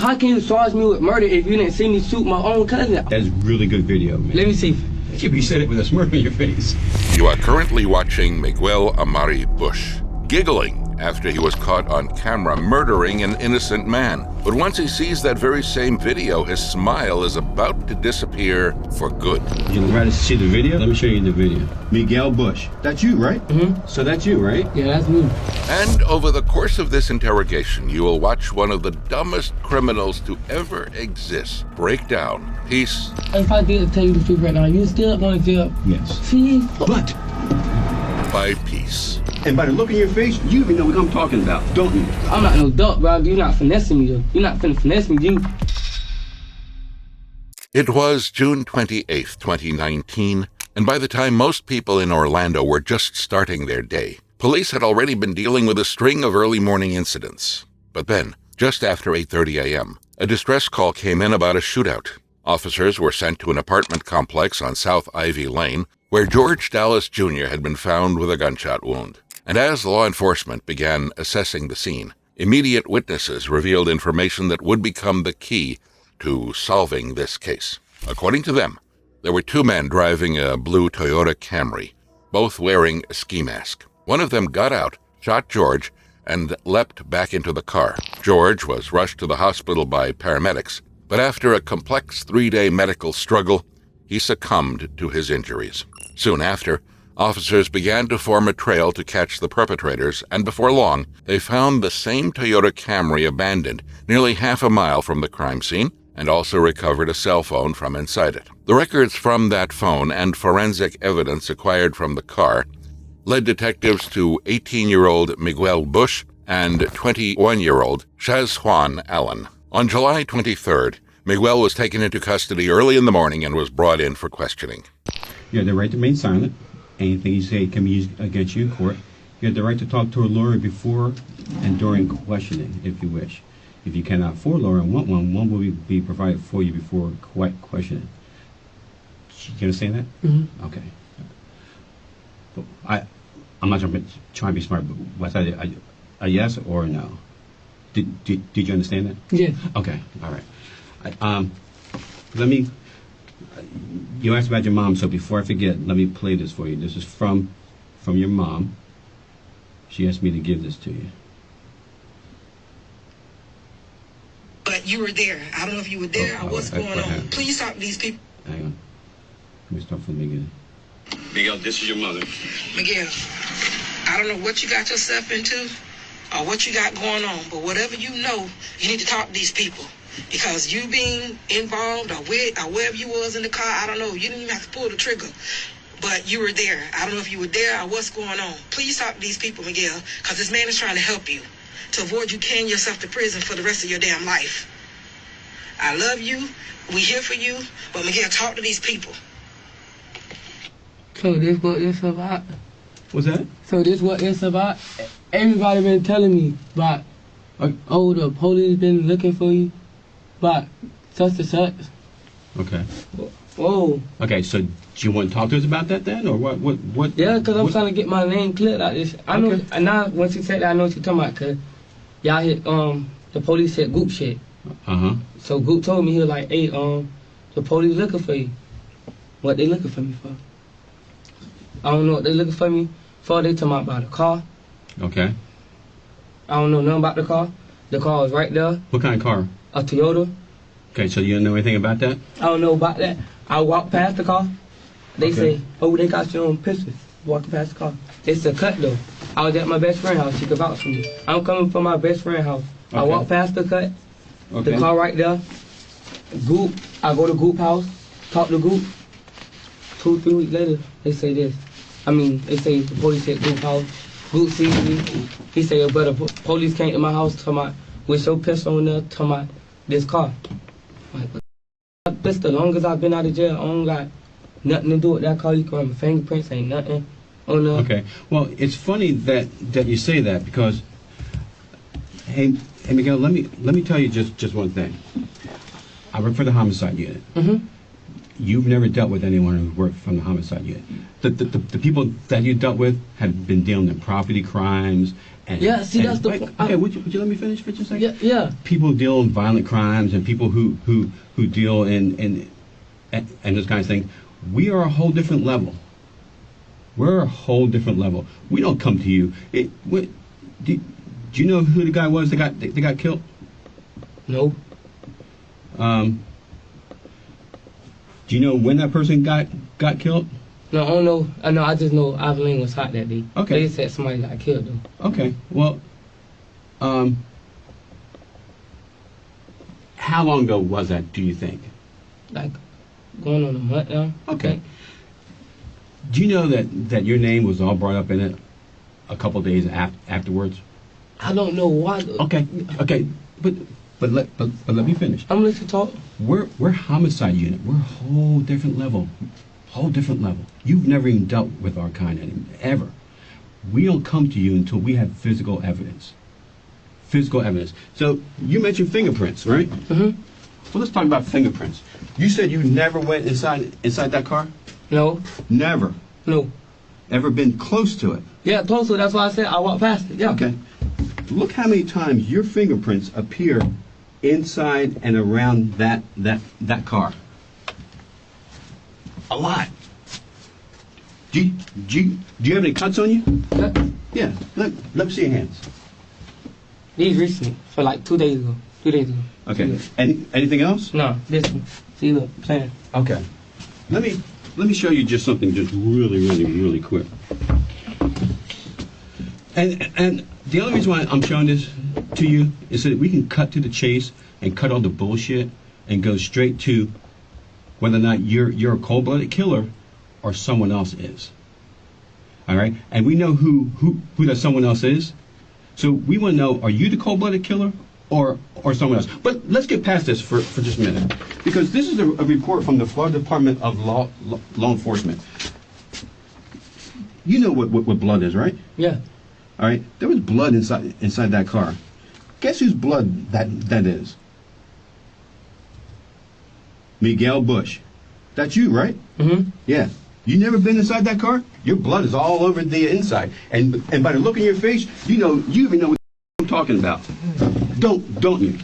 How can you charge me with murder if you didn't see me shoot my own cousin? That's really good video, man. Let me see. You said it with a smirk on your face. You are currently watching Miguel Amari Bush, giggling after he was caught on camera murdering an innocent man. But once he sees that very same video, his smile is about to disappear for good. You'd rather see the video? Let me show you the video. Miguel Bush. That's you, right? Mm-hmm. So that's you, right? Yeah, that's me. And over the course of this interrogation, you will watch one of the dumbest criminals to ever exist break down piece If I did tell you the truth right now, you still going to jail? Yes. See? But by piece. and by the look in your face, you even know what I'm talking about, don't you? I'm not no duck, bro. You're not finessing me, though. You're not finna finesse me, you. It was June 28th, 2019, and by the time most people in Orlando were just starting their day, police had already been dealing with a string of early morning incidents. But then, just after 8:30 a.m., a distress call came in about a shootout. Officers were sent to an apartment complex on South Ivy Lane, where George Dallas Jr. had been found with a gunshot wound. And as law enforcement began assessing the scene, immediate witnesses revealed information that would become the key to solving this case. According to them, there were two men driving a blue Toyota Camry, both wearing a ski mask. One of them got out, shot George, and leapt back into the car. George was rushed to the hospital by paramedics, but after a complex 3-day medical struggle, he succumbed to his injuries. Soon after, officers began to form a trail to catch the perpetrators, and before long, they found the same Toyota Camry abandoned nearly half a mile from the crime scene, and also recovered a cell phone from inside it. The records from that phone and forensic evidence acquired from the car led detectives to 18-year-old Miguel Bush and 21-year-old Shaz Juan Allen. On July 23rd, Miguel was taken into custody early in the morning and was brought in for questioning. You have the right to remain silent. Anything you say can be used against you in court. You have the right to talk to a lawyer before and during questioning, if you wish. If you cannot afford a lawyer and want one will be provided for you before questioning. You understand that? Mm-hmm. Okay. But I'm not trying to be smart, but was that a yes or a no? Did you understand that? Yeah. Okay. All right. Let me. You asked about your mom, so before I forget, let me play this for you. This is from your mom. She asked me to give this to you. But you were there. I don't know if you were there or what's going on. Please talk to these people. Hang on. Let me start from the beginning. Miguel, this is your mother. Miguel, I don't know what you got yourself into or what you got going on, but whatever you know, you need to talk to these people. Because you being involved or wherever you was in the car, I don't know. You didn't even have to pull the trigger. But you were there. I don't know if you were there or what's going on. Please talk to these people, Miguel, because this man is trying to help you to avoid you carrying yourself to prison for the rest of your damn life. I love you. We here for you. But Miguel, talk to these people. So this what it's about? What's that? So this what it's about? Everybody been telling me about, oh, the police been looking for you. But such and such. Okay. Whoa. Okay, so do you want to talk to us about that then, or what? Yeah, because I'm trying to get my name cleared out this. I know, and now once you said that, I know what you're talking about, because y'all hit, the police said Goop shit. Uh-huh. So Goop told me, he was like, hey, the police looking for you. What they looking for me for? I don't know what they looking for me for. They talking about a car. Okay. I don't know nothing about the car. The car was right there. What kind of car? A Toyota. Okay, so you don't know anything about that? I don't know about that. I walked past the car. They Okay. say, oh, they got your own pistol. Walking past the car. It's a cut, though. I was at my best friend's house. She could vouch for me. I'm coming from my best friend's house. I Okay. walk past the cut. Okay. The car right there. Goop. I go to Goop house. Talk to Goop. 2-3 weeks later, they say this. They say the police at Goop house. Goop sees me. He say, but the police came to my house talking about, with your pistol on there, talking about this car. Like, this the longest I've been out of jail. I don't got nothing to do with that car. You can run my fingerprints, ain't nothing on there. Okay. Well, it's funny that you say that, because hey Miguel, let me tell you just one thing. I work for the homicide unit. Mm-hmm. you've never dealt with anyone who worked from the homicide unit. The people that you dealt with have been dealing in property crimes. And, Yeah, see, that's the wait, point. Okay, would you let me finish for just a second? Yeah. People deal in violent crimes and people who deal in this kind of thing. We are a whole different level. We're a whole different level. We don't come to you. Do you know who the guy was that got killed? No. Do you know when that person got killed? No, I don't know. I know. I just know Abilene was hot that day. Okay. They said somebody got killed though. Okay. Well, how long ago was that? Do you think? Like going on a month now. Okay. Do you know that your name was all brought up in it a couple days afterwards? I don't know why. Okay. But let me finish. I'm listening to talk. We're homicide unit. We're a whole different level. Whole different level. You've never even dealt with our kind ever. We don't come to you until we have physical evidence. Physical evidence. So you mentioned fingerprints, right? Mm-hmm. Well, let's talk about fingerprints. You said you never went inside that car? No. Never. No. Ever been close to it? Yeah, close to it. That's why I said I walked past it. Yeah. Okay. Look how many times your fingerprints appear inside and around that car. A lot. Do you have any cuts on you? Yeah. Let me see your hands. These recently, for like 2 days ago. 2 days ago. Okay. Anything else? No, this one. See, look, playing. Okay. Let me show you just something just really quick. And the only reason why I'm showing this to you is so that we can cut to the chase and cut all the bullshit and go straight to whether or not you're a cold-blooded killer or someone else is. All right? And we know who that someone else is. So we want to know, are you the cold-blooded killer or someone else? But let's get past this for just a minute. Because this is a report from the Florida Department of Law Enforcement. You know what blood is, right? Yeah. All right? There was blood inside that car. Guess whose blood that is? Miguel Bush. That's you, right? Mm-hmm. Yeah. You never been inside that car? Your blood is all over the inside. And by the look in your face, you even know what I'm talking about. Don't you?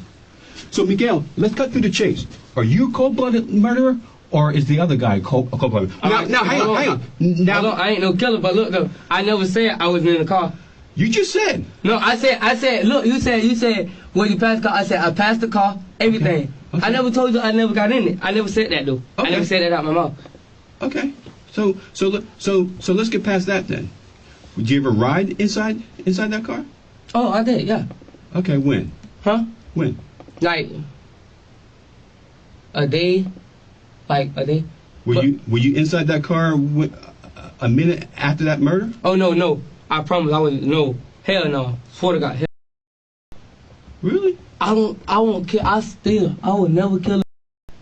So Miguel, let's cut through the chase. Are you a cold-blooded murderer, or is the other guy a cold-blooded? Now, hang on. Now, I ain't no killer, but look though, I never said I was in the car. You just said. No, I said, look, you said, well, you passed the car. I said, I passed the car, everything. Okay. I never told you I never got in it. I never said that, though. Okay. I never said that out my mouth. Okay. So let's get past that then. Did you ever ride inside that car? Oh, I did, yeah. Okay, when? Huh? When? Like, a day. Were you inside that car a minute after that murder? Oh, no. I promise I was, no. Hell no. Swear to God, hell. Really? I won't kill. I will never kill.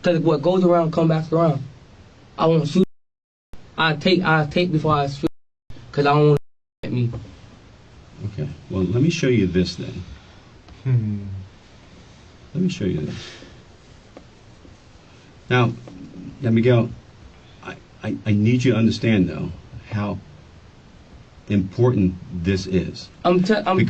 Because what goes around come back around. I won't shoot. I take before I shoot. Because I don't want to at me. Okay. Well, let me show you this then. Let me show you this. Now Miguel, I need you to understand though how important this is. I'm telling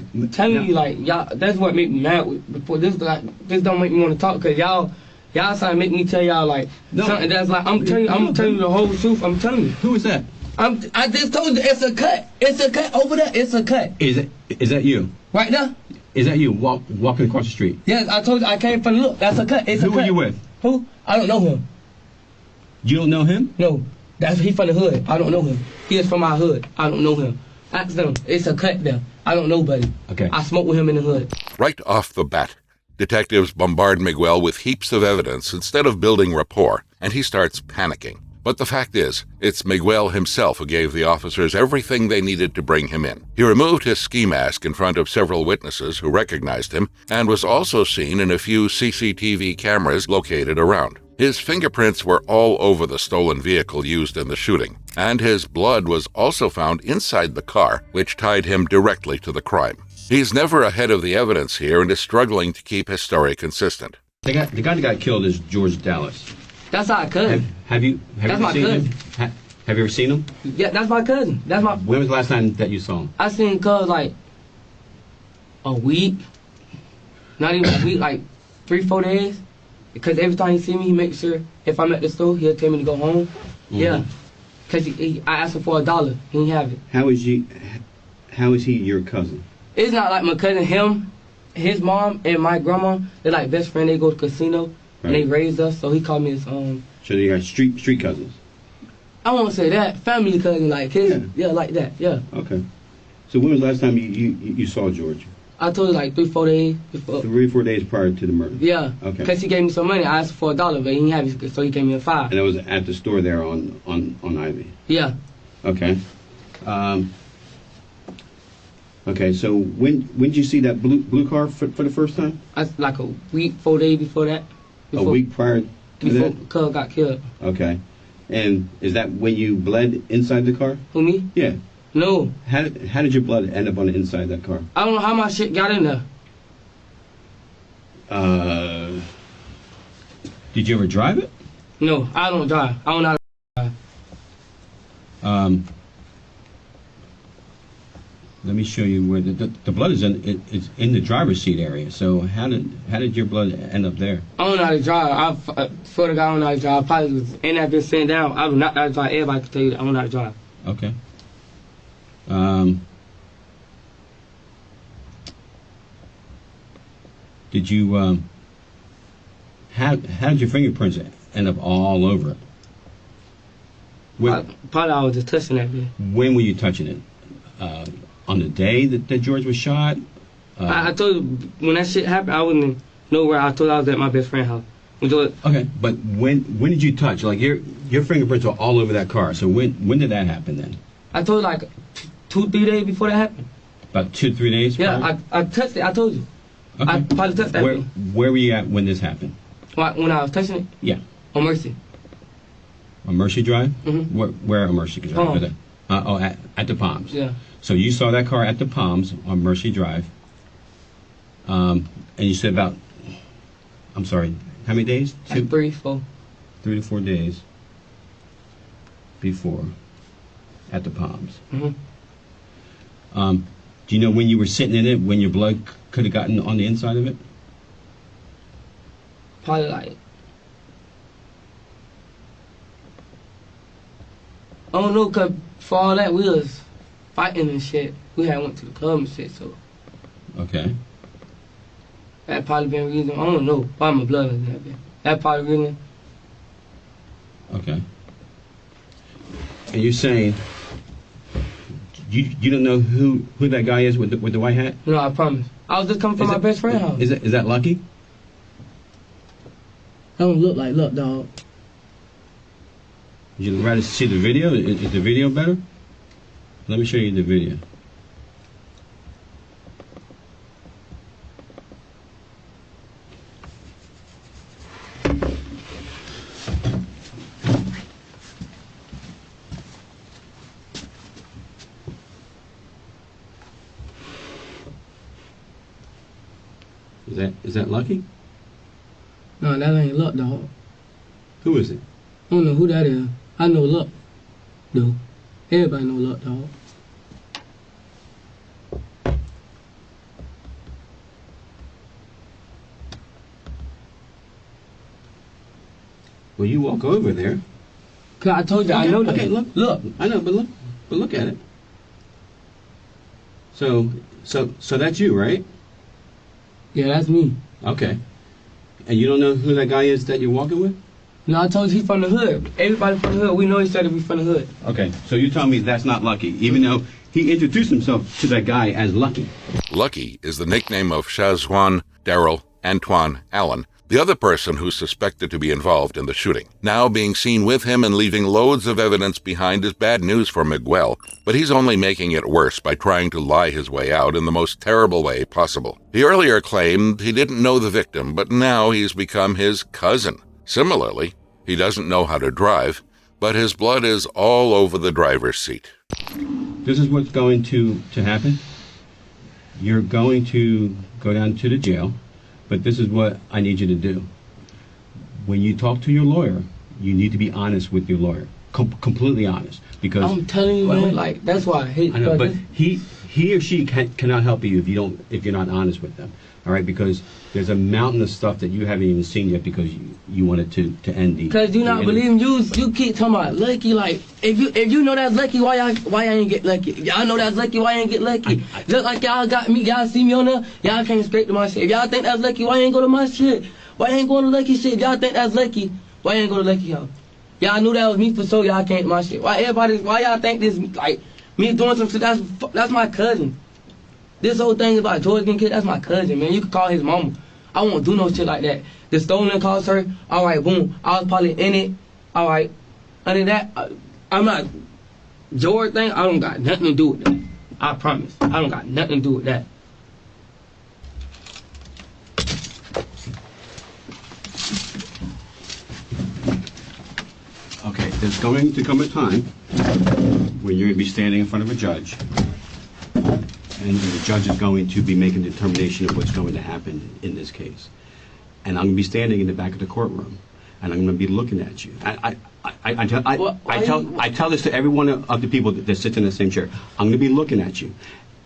you, like, y'all, that's what made me mad before this. Like, this don't make me want to talk, because y'all trying to make me tell y'all like something that's like, I'm telling you the whole truth. I'm telling you. Who is that? I just told you it's a cut. It's a cut over there. It's a cut. Is that you? Right there. Is that you walking across the street? Yes, I told you I came from the look. That's a cut. It's a cut. Who are you with? Who? I don't know him. You don't know him? No. He from the hood. I don't know him. He is from our hood. I don't know him. Ask them. It's a cut there. I don't know buddy. Okay. I smoke with him in the hood. Right off the bat, detectives bombard Miguel with heaps of evidence instead of building rapport, and he starts panicking. But the fact is, it's Miguel himself who gave the officers everything they needed to bring him in. He removed his ski mask in front of several witnesses who recognized him, and was also seen in a few CCTV cameras located around. His fingerprints were all over the stolen vehicle used in the shooting, and his blood was also found inside the car, which tied him directly to the crime. He's never ahead of the evidence here and is struggling to keep his story consistent. The guy that got killed is George Dallas. That's our cousin. Have you That's ever my seen cousin. him? Have you ever seen him? Yeah, that's my cousin. That's my. When was the last time that you saw him? I seen cuz like a week. Not even a week, like 3-4 days. Because every time he see me, he makes sure if I'm at the store, he'll tell me to go home. Yeah. Because I asked him for $1. He didn't have it. How is he your cousin? It's not like my cousin, him, his mom, and my grandma, they're like best friend. They go to casino, and they raised us, so he called me his So they got street cousins? I won't say that. Family cousin, like his, yeah, like that, yeah. Okay. So when was the last time you saw George? I told you like 3-4 days before. 3-4 days prior to the murder? Yeah. Okay. Because he gave me some money. I asked for $1, but he didn't have it, so he gave me a $5. And that was at the store there on Ivy? Yeah. Okay. Okay, so when did you see that blue car for the first time? Like a week, 4 days before that. A week prior to before that? Cuz got killed. Okay. And is that when you bled inside the car? Who, me? Yeah. No. How did your blood end up on the inside of that car? I don't know how my shit got in there. Did you ever drive it? No, I don't drive. I don't know how to drive. Let me show you where the blood is it's in the driver's seat area. So how did your blood end up there? I don't know how to drive. I swear to God, I don't know how to drive. I probably was in that bitch sitting down. I do not know how to drive. Everybody can tell you that I don't know how to drive. Okay. Did you how did your fingerprints end up all over it? Probably I was just touching that bitch. When were you touching it? On the day that George was shot? I told you, when that shit happened, I wasn't nowhere. I told you I was at my best friend's house. Okay, but when did you touch? Like your fingerprints were all over that car. So when did that happen then? I told you like 2-3 days before that happened. About 2-3 days? Yeah, prior? I touched it. I told you. Okay. I probably touched that bitch. Where were you at when this happened? When I was touching it? Yeah. On Mercy. On Mercy Drive? Mm-hmm. Where on Mercy Drive? Palms. At the Palms. Yeah. So you saw that car at the Palms on Mercy Drive. And you said about, I'm sorry, how many days? Like 3-4. 3 to 4 days before at the Palms. Mm-hmm. Do you know when you were sitting in it, when your blood could have gotten on the inside of it? Probably like, I don't know, cause for all that we was fighting and shit. We had went to the club and shit, so Okay. that probably been the reason. I don't know. Probably my blood was that bit. That probably the reason. Okay. And you're saying you don't know who that guy is with the white hat? No, I promise. I was just coming from my best friend's house. Is that Lucky? I don't look like Luck, dog. Would you rather see the video? Is the video better? Let me show you the video. Is that Lucky? No, that ain't Luck, dog. Who is it? I don't know who that is. I know Luck, though. Everybody know Luck, dog. Well, you walk over there. Cause I told you, I know that. Okay, look. I know, but look at it. So that's you, right? Yeah, that's me. Okay. And you don't know who that guy is that you're walking with? No, I told you he's from the hood. Everybody from the hood. We know each other. We from the hood. Okay, so you tell me that's not Lucky, even though he introduced himself to that guy as Lucky. Lucky is the nickname of Shazwan Darrell Antoine Allen, the other person who's suspected to be involved in the shooting. Now being seen with him and leaving loads of evidence behind is bad news for Miguel, but he's only making it worse by trying to lie his way out in the most terrible way possible. He earlier claimed he didn't know the victim, but now he's become his cousin. Similarly, he doesn't know how to drive, but his blood is all over the driver's seat. This is what's going to happen. You're going to go down to the jail, but this is what I need you to do. When you talk to your lawyer, you need to be honest with your lawyer, completely honest, because I'm telling you, man, like, that's why I hate. I know, but he or she cannot help you if you're not honest with them. All right, because there's a mountain of stuff that you haven't even seen yet because you wanted to end the. Because you not believing you keep talking about lucky. Like if you know that's lucky, why I ain't get lucky? Y'all know that's lucky, why I ain't get lucky? Look like y'all got me, y'all see me on there, y'all came straight to my shit. If y'all think that's lucky, why ain't go to my shit? Why ain't going to lucky shit? If y'all think that's lucky, why ain't go to lucky house? Y'all knew that was me for sure. Y'all came to my shit. Why y'all think this like me doing some shit? That's my cousin. This whole thing about George getting killed, that's my cousin, man. You can call his mama. I won't do no shit like that. The stolen cost her, all right, boom. I was probably in it, all right. Other than that, I'm not. George thing, I don't got nothing to do with that. I promise. I don't got nothing to do with that. Okay, there's going to come a time when you're going to be standing in front of a judge, and the judge is going to be making a determination of what's going to happen in this case. And I'm going to be standing in the back of the courtroom, and I'm going to be looking at you. I tell this to every one of the people that sits in the same chair. I'm going to be looking at you,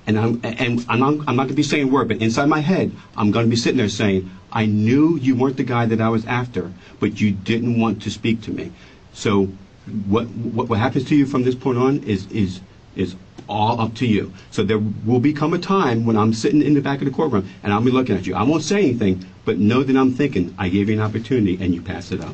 and I'm not going to be saying a word, but inside my head, I'm going to be sitting there saying, I knew you weren't the guy that I was after, but you didn't want to speak to me. So what happens to you from this point on is all up to you. So there will become a time when I'm sitting in the back of the courtroom and I'll be looking at you. I won't say anything, but know that I'm thinking, I gave you an opportunity and you passed it up.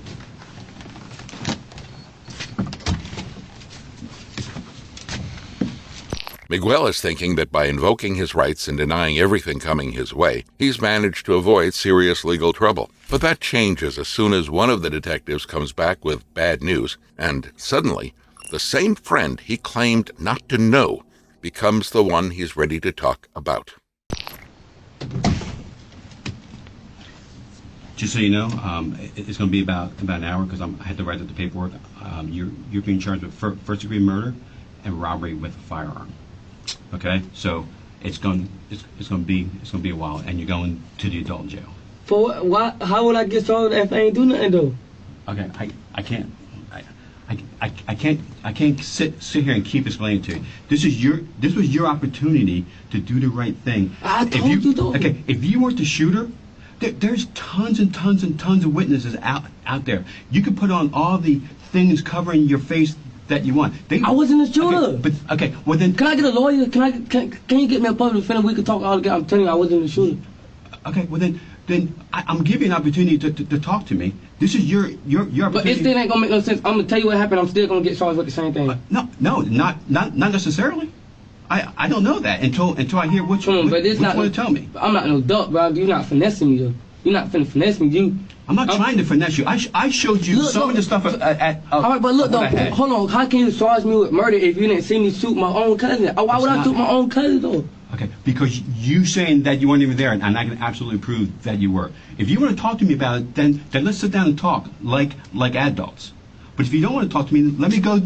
Miguel is thinking that by invoking his rights and denying everything coming his way, he's managed to avoid serious legal trouble. But that changes as soon as one of the detectives comes back with bad news, and suddenly, the same friend he claimed not to know becomes the one he's ready to talk about. Just so you know, it's going to be about an hour because I had to write up the paperwork. You're being charged with first-degree murder and robbery with a firearm. Okay, so it's going to be a while, and you're going to the adult jail. For what? Why? How would I get started if I ain't do nothing though? Okay, I can't sit here and keep explaining to you. This was your opportunity to do the right thing. I told you though. Okay, if you weren't the shooter, there's tons and tons and tons of witnesses out there. You could put on all the things covering your face that you want. I wasn't a shooter. Okay, well then. Can I get a lawyer? Can you get me a public defender? We can talk all together. I'm telling you, I wasn't a shooter. Okay, well then I'm giving you an opportunity to talk to me. This is your opportunity. But it still ain't gonna make no sense. I'm gonna tell you what happened. I'm still gonna get charged with the same thing. No, not necessarily. I don't know that until I hear what you want to tell me. I'm not no duck, bro. You're not finessing me though. You're not finna finesse me. I'm not trying to finesse you. I showed you some of the stuff at all right, but look though, hold on. How can you charge me with murder if you didn't see me shoot my own cousin? Why would I shoot my own cousin though? Okay, because you saying that you weren't even there, and I can absolutely prove that you were. If you want to talk to me about it, then let's sit down and talk like adults. But if you don't want to talk to me, let me go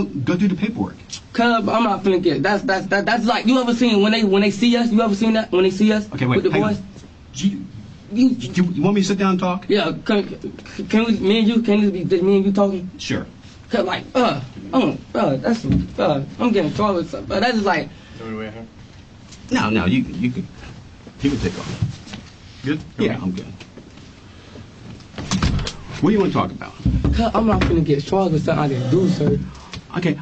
do the paperwork. Cub, I'm not finna get. That's like, you ever seen when they see us? You ever seen that when they see us? Okay, wait. With the boys? You want me to sit down and talk? Yeah. Can we? Me and you? Can this be just me and you talking? Sure. Cause like, I'm getting charged with something. That's just like. No, you can take off. Good? Yeah, I'm good. What do you want to talk about? I'm not gonna get charged with something I didn't do, sir. Okay,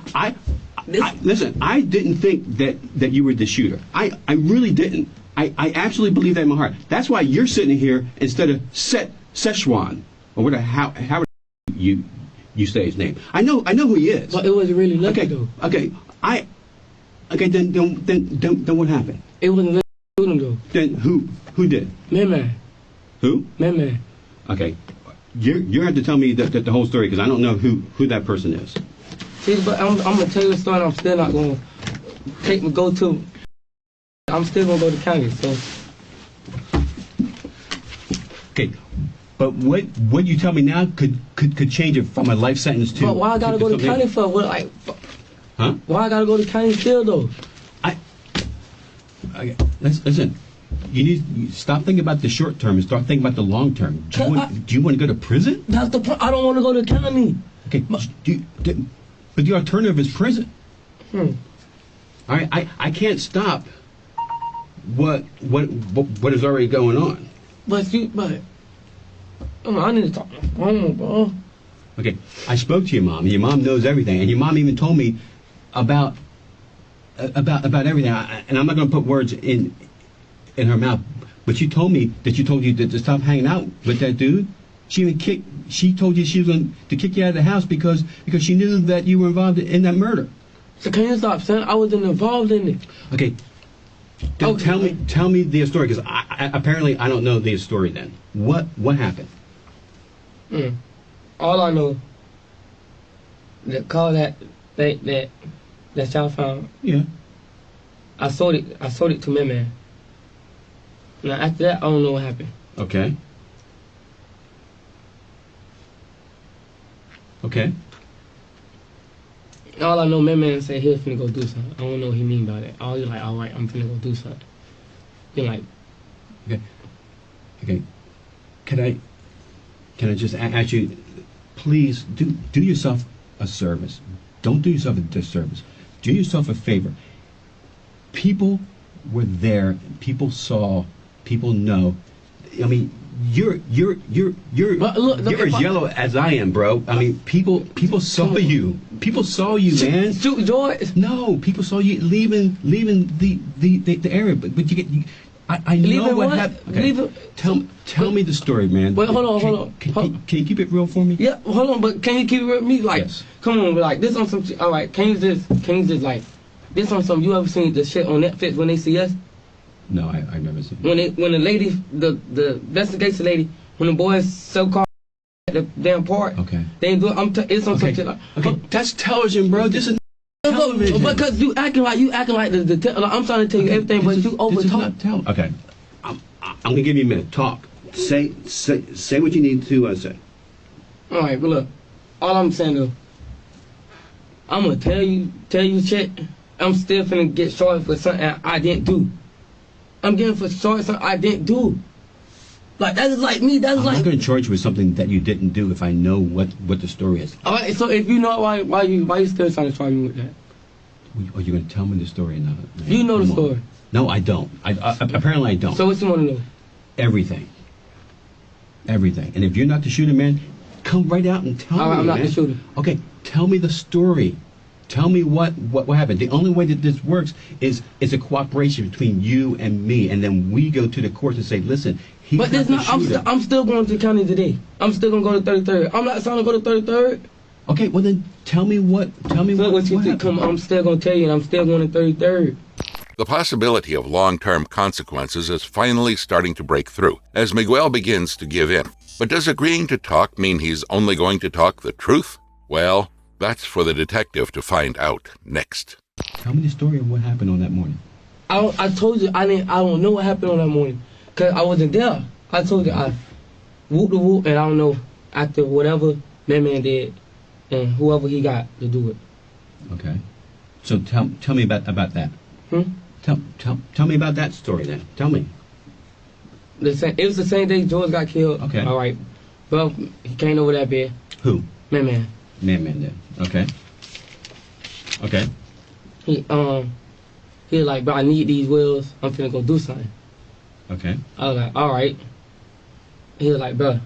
listen, I didn't think that you were the shooter. I really didn't. I absolutely believe that in my heart. That's why you're sitting here instead of Szechuan, or whatever, how you say his name. I know who he is. But it wasn't really lucky though. Okay, then what happened? It wasn't really shooting though. Then who did? Man. Who? Man. Okay, you have to tell me the whole story because I don't know who that person is. See, but I'm gonna tell you the story. And I'm still not gonna I'm still gonna go to county. So. Okay, but what you tell me now could change it from a life sentence to. But why I gotta go to county for? What like? Huh? Why I gotta go to county still though? Okay, listen. you stop thinking about the short term and start thinking about the long term. Do you want to go to prison? That's the point. I don't want to go to county. Okay, but the alternative is prison. All right, I can't stop what is already going on. But I need to talk to my mom, bro. Okay, I spoke to your mom. Your mom knows everything, and your mom even told me about everything. And I'm not going to put words in her mouth, but she told me that she told you to stop hanging out with that dude. She told you she was going to kick you out of the house because she knew that you were involved in that murder. So can you stop saying I wasn't involved in it? Okay. Tell me the story, because apparently I don't know the story. Then what happened? All I know, the car that y'all found. Yeah. I sold it to my man. Now after that, I don't know what happened. Okay. Okay. All I know, my man said he was finna go do something. I don't know what he mean by that. All he like, all right, I'm finna go do something. He like, okay. Can I just ask you, please do yourself a service. Don't do yourself a disservice. Do yourself a favor. People were there. People saw. People know. I mean, you're as yellow as I am, bro. I mean, people saw you. People saw you, man. Shoot, George. No, people saw you leaving the area. But I know what happened. Okay. Tell me the story, man. Wait, hold on. Can you keep it real for me? Yeah, hold on. But can you keep it real with me? Like, yes. Come on, like this on some. All right, can you just like this on some? You ever seen the shit on Netflix when they see us? No, I've never seen it. When the lady, the investigation lady, when the boys so-called at the damn park, okay, they ain't do it. It's on some shit like. Okay, that's television, bro. This is television. Because you acting like the like, I'm trying to tell you everything, but you over talk. Okay, I'm gonna give you a minute. Talk. Say what you need to say. All right, but look, all I'm saying though, I'm gonna tell you shit. I'm still finna get charged for something I didn't do. I'm getting for charged something I didn't do. Like that is like me. That's like. I'm not gonna charge you with something that you didn't do if I know what the story is. All right, so if you know why you still trying to charge me with that? Are you gonna tell me the story or not? You know the story. No, I don't. Apparently I don't. So what you want to know? Everything. And if you're not the shooter, man, come right out and tell me. I'm not man. the shooter. Okay, tell me the story. Tell me what happened. The only way that this works is a cooperation between you and me, and then we go to the courts and say, listen, he's but not the shooter. I'm still going to the county today. I'm still gonna go to 33rd. I'm not trying to go to 33rd. Okay, well then tell me what you think? I'm still gonna tell you, and I'm still going to 33rd. The possibility of long-term consequences is finally starting to break through as Miguel begins to give in. But does agreeing to talk mean he's only going to talk the truth? Well, that's for the detective to find out next. Tell me the story of what happened on that morning. I told you I don't know what happened on that morning, cause I wasn't there. I told you I whoop the whoop, and I don't know after whatever that man did, and whoever he got to do it. Okay, so tell me about that. Tell me about that story then. Tell me. It was the same day George got killed. Okay. All right. Well, he came over that bed. Who? Man. Man did. Okay. He was like, bro, I need these wheels. I'm finna go do something. Okay. I was like, all right. He was like, bro,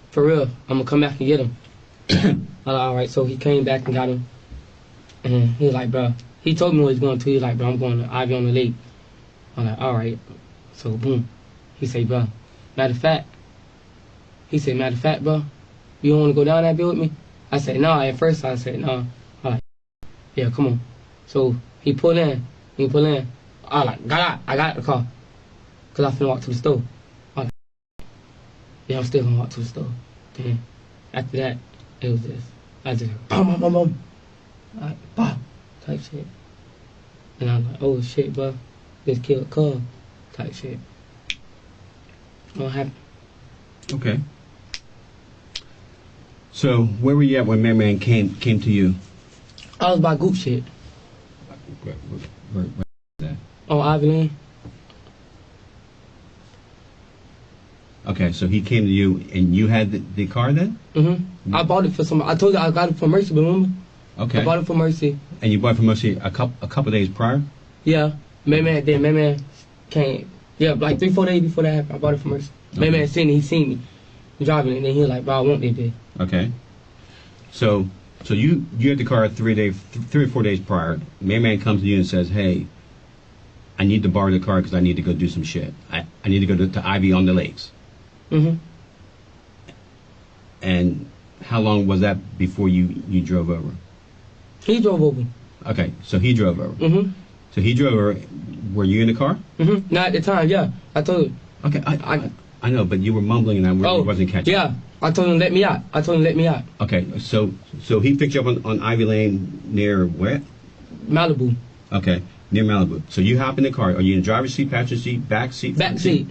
for real, I'm gonna come back and get him. I was like, all right. So he came back and got him. And he was like, bro, he told me what he was going to. He was like, bro, I'm going to Ivy on the Lake. I was like, all right. So boom. He said, bro, matter of fact, bro, you don't want to go down that bit with me? I said, no. At first I said, no. I like, yeah, come on. So he pulled in. I like, got out. I got out the car. Because I finna walk to the store. I like, yeah, I'm still going to walk to the store. Then after that, it was this. I just, boom. Like, boom, type shit. And I was like, oh shit, bro. Just killed Cub, type shit. What happened? Okay. So where were you at when Man came to you? I was by Goop shit. Where is that? Oh, Ivy Lane. Okay, so he came to you, and you had the car then? I bought it for somebody. I told you I got it for Mercy, but remember? Okay. I bought it for Mercy. And you bought it for Mercy a couple days prior? Yeah. Man came. Yeah, like 3-4 days before that happened, I bought it for Mercy. Okay. Man seen me driving it, and then he was like, bro, I want this bitch. Okay. So you had the car 3 or 4 days prior. Man comes to you and says, hey, I need to borrow the car because I need to go do some shit. I need to go to Ivy on the Lakes. And how long was that before you drove over? He drove over. Okay, so he drove over. So he drove over. Were you in the car? Not at the time, yeah. I told him. Okay, I know, but you were mumbling and I wasn't catching. Yeah, I told him let me out. Okay, so he picked you up on Ivy Lane near where? Malibu. Okay, near Malibu. So you hop in the car. Are you in the driver's seat, passenger seat, back seat? Back seat.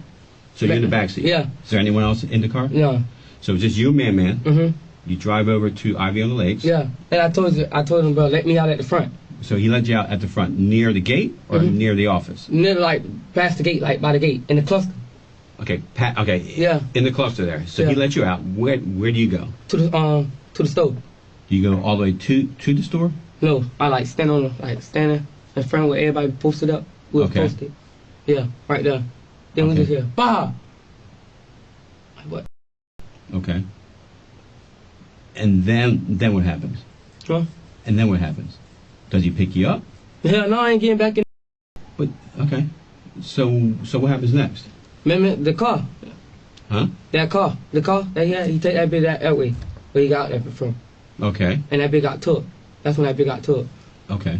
So you're in the back seat? Yeah. Is there anyone else in the car? No. So it's just you and Man. You drive over to Ivy on the Lakes. Yeah, and I told him, bro, let me out at the front. So he let you out at the front, near the gate or near the office? Near, like, past the gate, like, by the gate, in the cluster. Okay, okay. Yeah. In the cluster there. So he let you out. Where do you go? To the store. Do you go all the way to the store? No, I like standing in front where everybody posted up. We were posted. Yeah, right there. Then we just hear, bah! Like, what? Okay. And then what happens? Huh? And then what happens? Does he pick you up? Hell no, I ain't getting back in. But okay. So what happens next? Remember the car? Huh? The car that he had, he take that bitch that way where he got there from. Okay. And that bitch got took. That's when that bitch got took. Okay.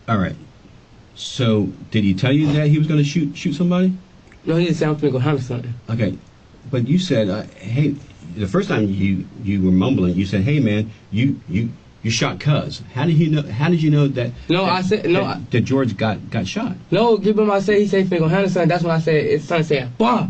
All right. So did he tell you that he was going to shoot somebody? No, he just said I'm finna go handle something. Okay. But you said, hey, the first time you were mumbling, you said, hey man, you shot Cuz. How did you know that? No, I said no. That George got shot. No, give him. He said he finna go handle something. That's when I said his son said, bah,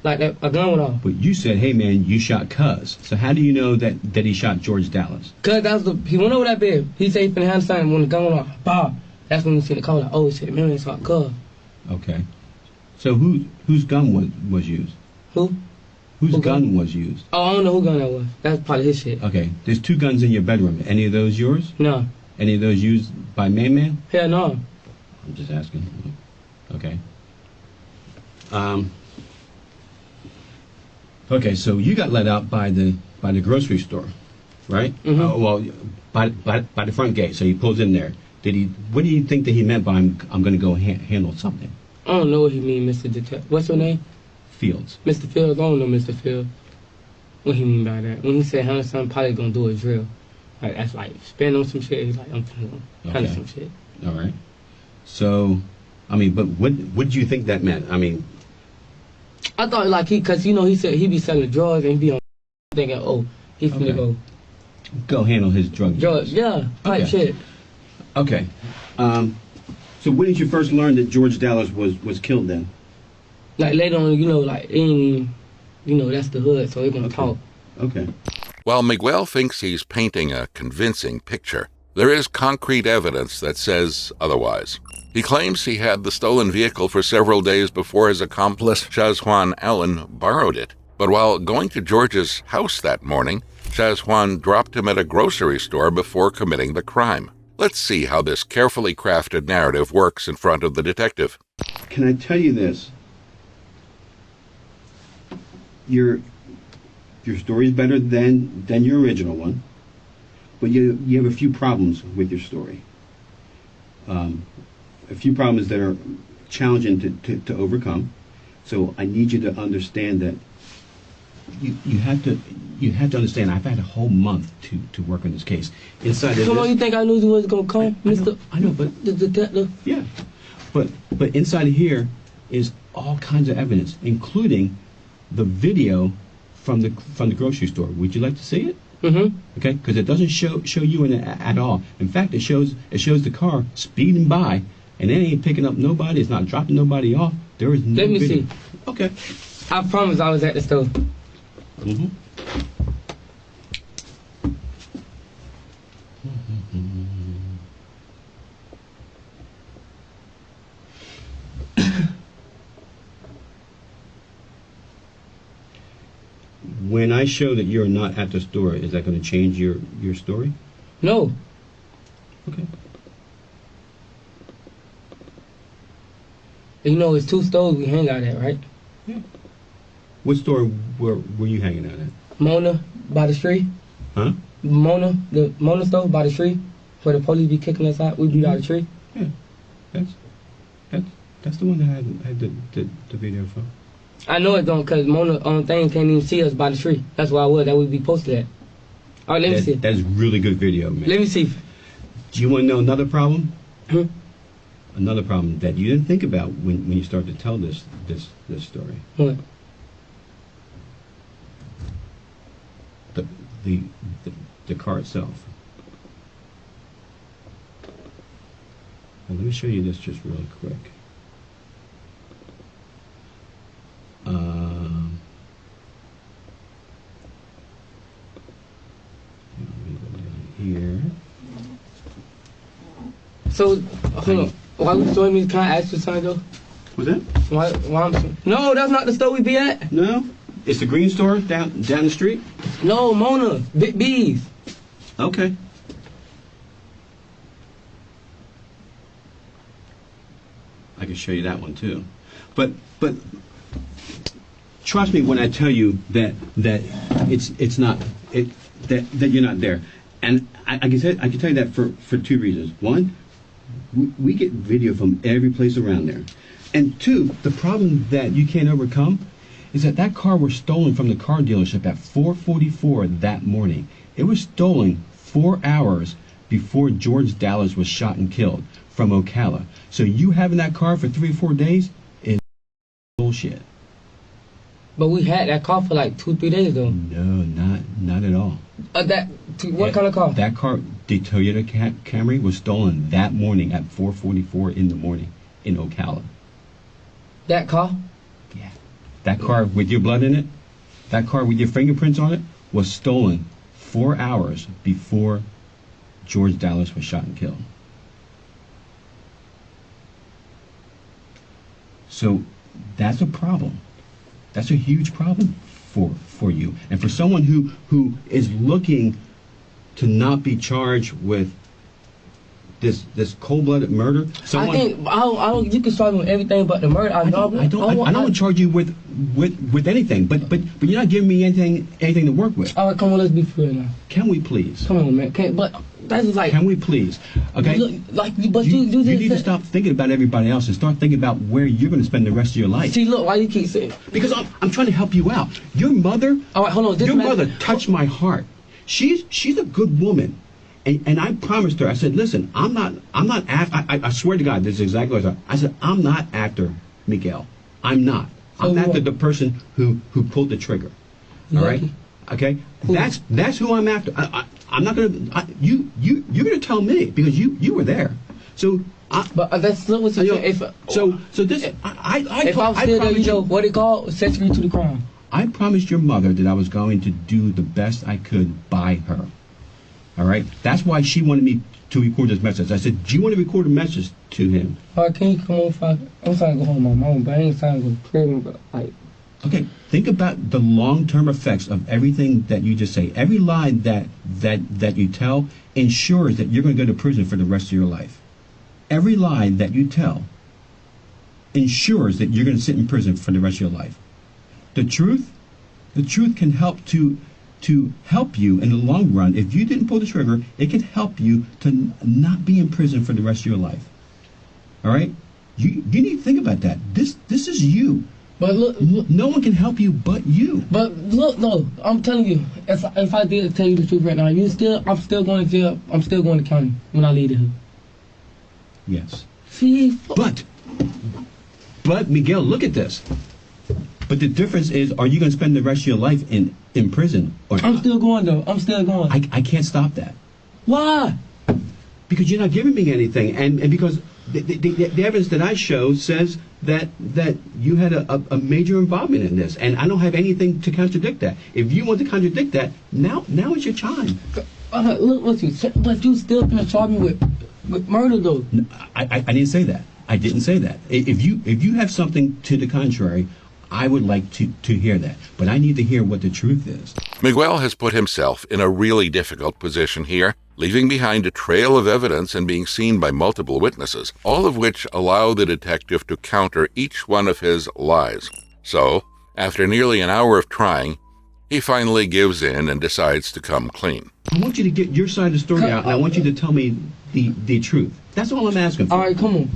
like that a gun went off. But you said, hey man, you shot Cuz. So how do you know that he shot George Dallas? Cuz he went over that bed. He said he finna handle something when the gun went off. Bah. That's when we see the call. Like, oh shit, man, it's hot Cuz. Okay. So whose gun was used? Who? Whose gun was used? Oh, I don't know who gun that was. That's probably his shit. Okay. There's 2 guns in your bedroom. Any of those yours? No. Any of those used by Man? Hell no. I'm just asking. Okay. Okay, so you got let out by the grocery store, right? Well, by the front gate. So he pulls in there. What do you think that he meant by I'm going to go handle something? I don't know what he mean, Mr. Detective. What's your name? Fields. Mr. Fields. I don't know Mr. Fields. What he mean by that? When he said handle something, probably gonna do a drill. Like that's like spin on some shit. He's like, I'm gonna handle some shit. All right. So, I mean, but what do you think that meant? I mean, I thought like cause you know he said he be selling drugs and he be on thinking, oh, he finna go handle his drugs. Yeah, type shit. Okay. So when did you first learn that George Dallas was killed then? Like later on, you know, like you know, that's the hood, so they're gonna talk. Okay. While Miguel thinks he's painting a convincing picture, there is concrete evidence that says otherwise. He claims he had the stolen vehicle for several days before his accomplice, Shazwan Allen, borrowed it. But while going to George's house that morning, Shazwan dropped him at a grocery store before committing the crime. Let's see how this carefully crafted narrative works in front of the detective. Can I tell you this? Your story is better than your original one, but you have a few problems with your story. A few problems that are challenging to overcome. So I need you to understand that you have to understand. I've had a whole month to work on this case. Inside of Come on, you think I knew he was gonna come, Mr. I know, but the detective. Yeah, but inside of here is all kinds of evidence, including the video from the grocery store. Would you like to see it? Okay, because it doesn't show you in it at all. In fact, it shows the car speeding by, and it ain't picking up nobody. It's not dropping nobody off. There is no. Let me video. see. Okay. I promise I was at the store. when I show that you're not at the store, is that going to change your story? No. Okay. You know, it's 2 stores we hang out at, right? Yeah. What store were you hanging out at? Mona by the street. Huh? The Mona store by the tree, where the police be kicking us out. We be out the tree. Yeah. That's the one that I had the video from. I know it don't, cause Mona thing can't even see us by the tree. That's why that would be posted at. All right, let me see. That's really good video, man. Let me see. Do you want to know another problem? Hmm? Another problem that you didn't think about when you started to tell this story. What? The car itself. Well, let me show you this just really quick. Let me go down here. So, hold on. Why you showing me? Can I ask you something though? What's that? Why no, that's not the store we be at. No, it's the green store down the street. No, Mona, Big B's. Okay. I can show you that one too, but trust me when I tell you that it's not that you're not there, and I can tell you that for 2 reasons. One, we get video from every place around there, and 2, the problem that you can't overcome is that car was stolen from the car dealership at 4:44 that morning. It was stolen 4 hours before George Dallas was shot and killed from Ocala. So you having that car for 3 or 4 days is bullshit. But we had that car for like 2-3 days though. No, not at all. What kind of car? That car, the Toyota Camry, was stolen that morning at 4:44 in the morning in Ocala. That car? Yeah. That car with your blood in it, that car with your fingerprints on it, was stolen 4 hours before George Dallas was shot and killed. So that's a problem. That's a huge problem for you. And for someone who is looking to not be charged with this cold-blooded murder. I think you can charge me with everything but the murder. I don't charge you with anything, but you're not giving me anything to work with. All right, come on, let's be fair now. Can we please? Come on, man. But that's like. Can we please? Okay. You need to stop thinking about everybody else and start thinking about where you're going to spend the rest of your life. See, look, why you keep saying? Because I'm trying to help you out. Your mother. All right, hold on. Your mother touched my heart. She's a good woman. And I promised her, I said, listen, I swear to God, this is exactly what I said. I'm not after Miguel. I'm not. I'm after the person who pulled the trigger. All right? Okay? That's who I'm after. I'm not going to, you're going to tell me because you were there. So, but that's not what you're saying. So this, if I was still there, you know, what it called? Accessory to the crime. I promised your mother that I was going to do the best I could by her. All right? That's why she wanted me to record this message. I said, do you want to record a message to him? All right, can you come on? I'm trying to go home with my mom, but I ain't trying to go to prison, but like... Okay, think about the long-term effects of everything that you just say. Every lie that you tell ensures that you're going to go to prison for the rest of your life. Every lie that you tell ensures that you're going to sit in prison for the rest of your life. The truth can help to help you in the long run. If you didn't pull the trigger, it can help you to not be in prison for the rest of your life. All right? You need to think about that. This is you. But look, no one can help you but you. But look, no, I'm telling you, if I did tell you the truth right now, I'm still going to jail. I'm still going to county when I leave the hood. Yes. See, but Miguel, look at this. But the difference is, are you going to spend the rest of your life in prison or not? I'm still going though. I'm still going. I can't stop that. Why? Because you're not giving me anything, and because the evidence that I show says that you had a major involvement in this, and I don't have anything to contradict that. If you want to contradict that, now is your time. Look what you said, but you still gonna charge me with murder though. I didn't say that. I didn't say that. If you have something to the contrary, I would like to hear that, but I need to hear what the truth is. Miguel has put himself in a really difficult position here, leaving behind a trail of evidence and being seen by multiple witnesses, all of which allow the detective to counter each one of his lies. So, after nearly an hour of trying, he finally gives in and decides to come clean. I want you to get your side of the story out, and I want you to tell me the truth. That's all I'm asking for. All right, come on.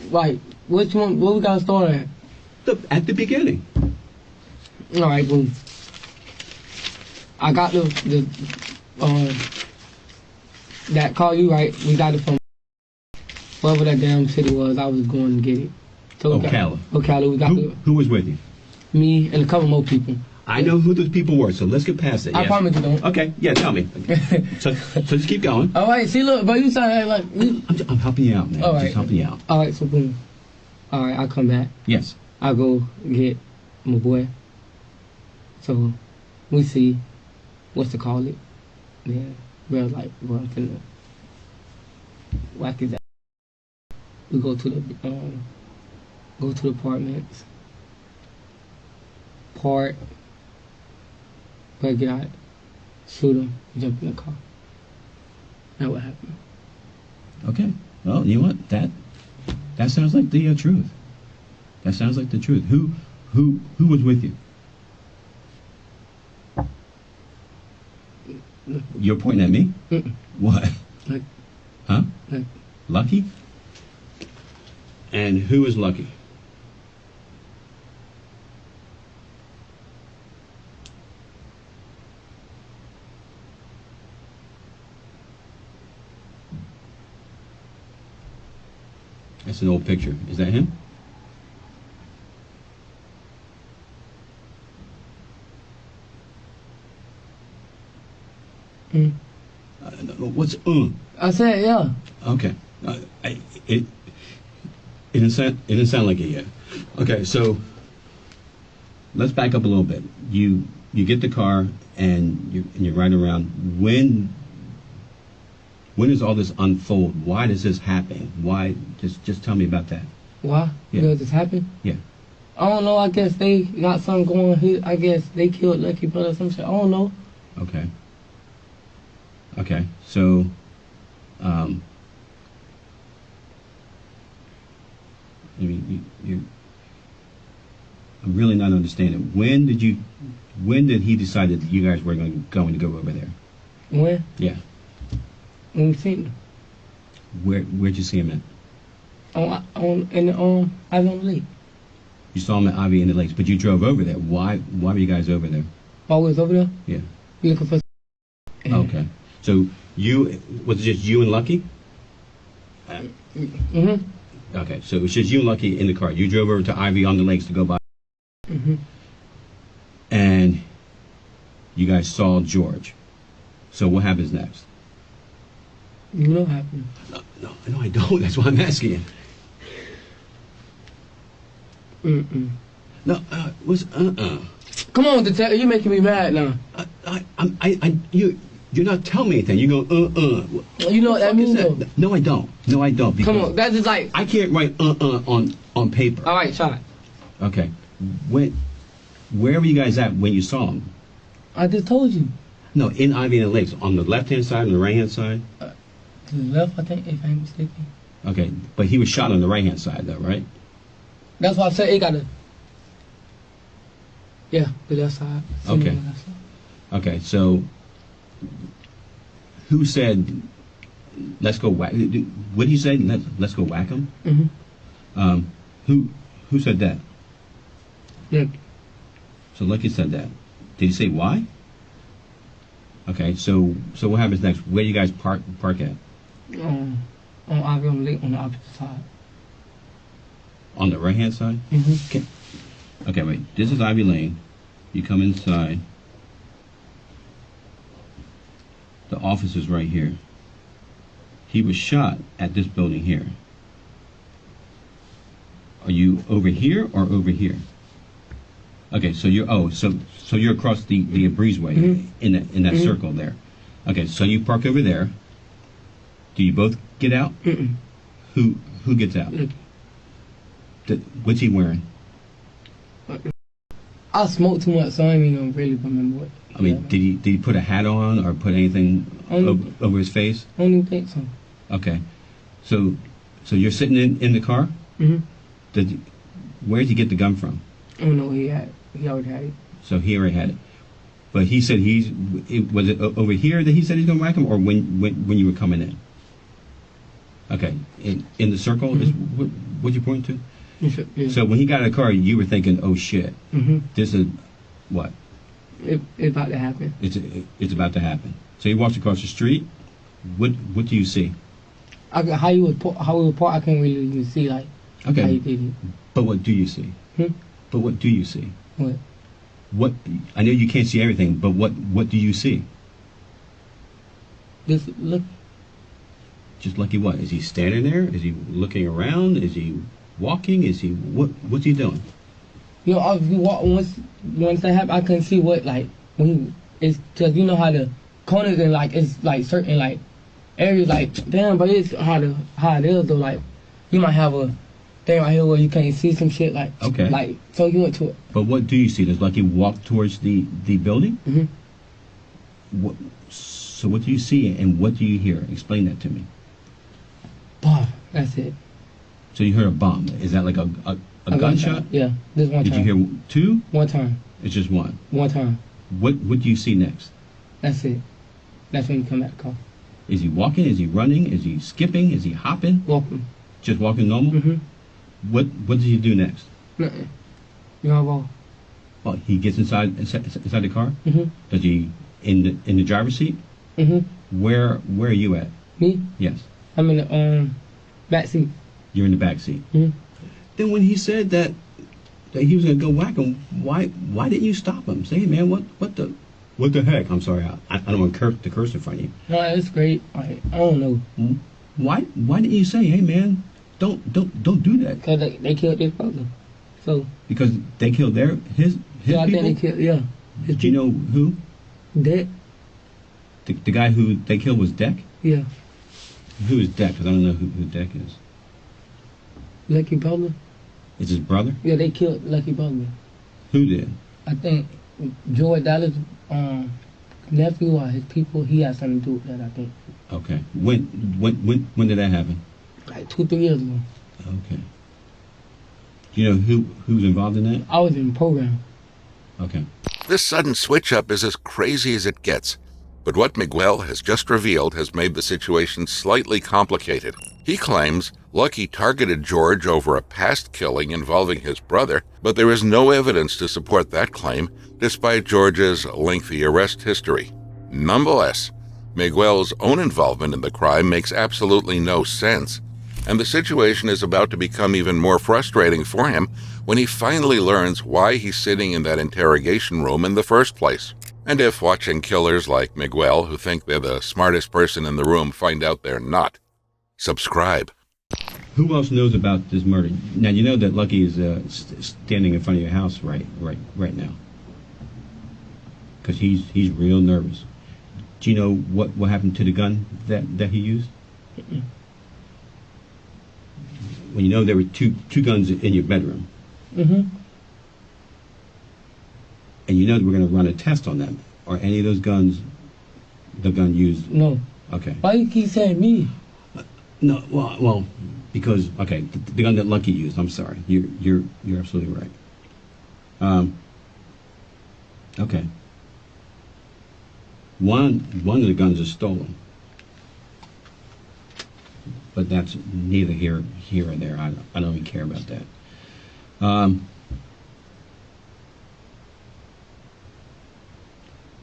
Like, which one? What we gotta start at? At the beginning. All right, boom. I got the that call you right. We got it from wherever that damn city was. I was going to get it. So Ocala. Ocala. We got Who was with you? me and a couple more people. I know who those people were, so let's get past it. I Yes. promise you don't. Okay, yeah, tell me. So just keep going. All right, see, look, but you sound like. I'm helping you out, man. All right. Just helping you out. All right, so boom. All right, I come back. Yes. I go get my boy. So we see what's to call it. Yeah, we're like, well, I'm finna whack his ass. We go to the apartments. Park. But get out, shoot him, jump in the car. That's what happened. Okay. Well, you know what? That sounds like the truth. That sounds like the truth. Who was with you? You're pointing at me? Mm-mm. What? Like, Huh? like, Lucky? And who is Lucky? That's an old picture. Is that him? What's I said, yeah. Okay. It didn't sound like it yet. Okay, so let's back up a little bit. You get the car and you're riding around. When does all this unfold? Why does this happen? Why? Just tell me about that. Why? Yeah. Because this happened? Yeah. I don't know. I guess they got something going here. I guess they killed Lucky Brother or some shit. I don't know. Okay. Okay. So, I'm really not understanding. When did he decide that you guys were going to go over there? When? Yeah. When we seen them. Where'd you see him at? In the Ivy on the Lake. You saw him at Ivy in the Lakes, but you drove over there. Why were you guys over there? Always over there? Yeah. We looking for. Okay. So was it just you and Lucky? Mm-hmm. Okay. So it was just you and Lucky in the car. You drove over to Ivy on the Lakes to go by. Mm-hmm. And you guys saw George. So what happens next? You know what happened. No, I don't. That's why I'm asking you. Mm-mm. No, Come on, detective. You're making me mad now. You're not telling me anything. You go, You know what that means, though? No, I don't. No, I don't. Because Come on, that's just like. I can't write on paper. All right, try it. Okay. Where were you guys at when you saw him? I just told you. No, in Ivy and the Lakes. On the left-hand side and the right-hand side? To the left, I think, if I ain't mistaken. Okay, but he was shot on the right-hand side, though, right? That's why I said it got to. Yeah, the left side. Okay. On the left side. Okay, so who said, let's go whack? What did he say? Let's go whack him? Mm-hmm. Who said that? Look. So Lucky said that. Did he say why? Okay, so what happens next? Where do you guys park at? On Ivy on the Lake on the opposite side. On the right-hand side? Mm-hmm. Okay, wait. This is Ivy Lane. You come inside. The office is right here. He was shot at this building here. Are you over here or over here? Okay, so you're so you're across the breezeway in that circle there. Okay, so you park over there. Do you both get out? Mm-mm. Who gets out? What's he wearing? I smoked too much, so I don't even really remember what. I mean, did he put a hat on or put anything over his face? I don't even think so. Okay. So you're sitting in the car? Mm-hmm. Where did he get the gun from? I don't know what he had. He already had it. So he already had it. But he said was it over here that he said he's going to whack him, or when you were coming in? Okay. In the circle? Mm-hmm. Is what you point to? Yeah. So when he got in the car, you were thinking, oh shit, this is what? It's about to happen. It's about to happen. So he walks across the street. What do you see? How he report, I can't really even see like Okay. how he did it. But what do you see? But what do you see? What? What? I know you can't see everything, but what do you see? Just look. Just Lucky what? Is he standing there? Is he looking around? Is he walking? Is he what's he doing? You know, you walk once that happened, I couldn't see what like when it's because you know how the corners and like it's like certain like areas like damn, but it's how it is though. Like you might have a thing right here where you can't see some shit like Okay. Like so you went to it. But what do you see? Does Lucky walk towards the building? So what do you see and what do you hear? Explain that to me. Bah, that's it. So you heard a bomb. Is that like a gunshot? Yeah, this one Did time. you hear two? One time. It's just one. One time. What do you see next? That's it. That's when you come out the car. Is he walking? Is he running? Is he skipping? Is he hopping? Walking. Just walking normal? What does he do next? Nothing. You know what? Well, he gets inside the car? Does he in the driver's seat? Where are you at? Me? Yes. I'm in the back seat. You're in the back seat. Then when he said that he was gonna go whack him, why didn't you stop him? Say, hey, man, what the heck? I'm sorry, I don't want to curse in front of you. No, it's great. I don't know. Why didn't you say, hey, man, don't do that? Because they killed their brother. So Because they killed his yeah, I people. think they killed. Yeah. Do you know who? Deck? The guy who they killed was Deck. Yeah. Who is Deck? Because I don't know who Deck is. Lucky brother? It's his brother. Yeah, they killed Lucky brother. Who did? I think George Dallas' nephew or his people. He had something to do with that. I think. Okay. When did that happen? Like 2-3 years ago. Okay. Do you know who's involved in that? I was in the program. Okay. This sudden switch-up is as crazy as it gets. But what Miguel has just revealed has made the situation slightly complicated. He claims Lucky targeted George over a past killing involving his brother, but there is no evidence to support that claim, despite George's lengthy arrest history. Nonetheless, Miguel's own involvement in the crime makes absolutely no sense, and the situation is about to become even more frustrating for him when he finally learns why he's sitting in that interrogation room in the first place. And if watching killers like Miguel, who think they're the smartest person in the room, find out they're not, subscribe. Who else knows about this murder? Now you know that Lucky is standing in front of your house right now, because he's real nervous. Do you know what happened to the gun that he used? Well, you know there were two guns in your bedroom. And you know that we're going to run a test on them. Are any of those guns the gun used? No. Okay. Why you keep saying me? No. Well, because okay, the gun that Lucky used. I'm sorry. You're absolutely right. Okay. One of the guns is stolen, but that's neither here or there. I don't even care about that.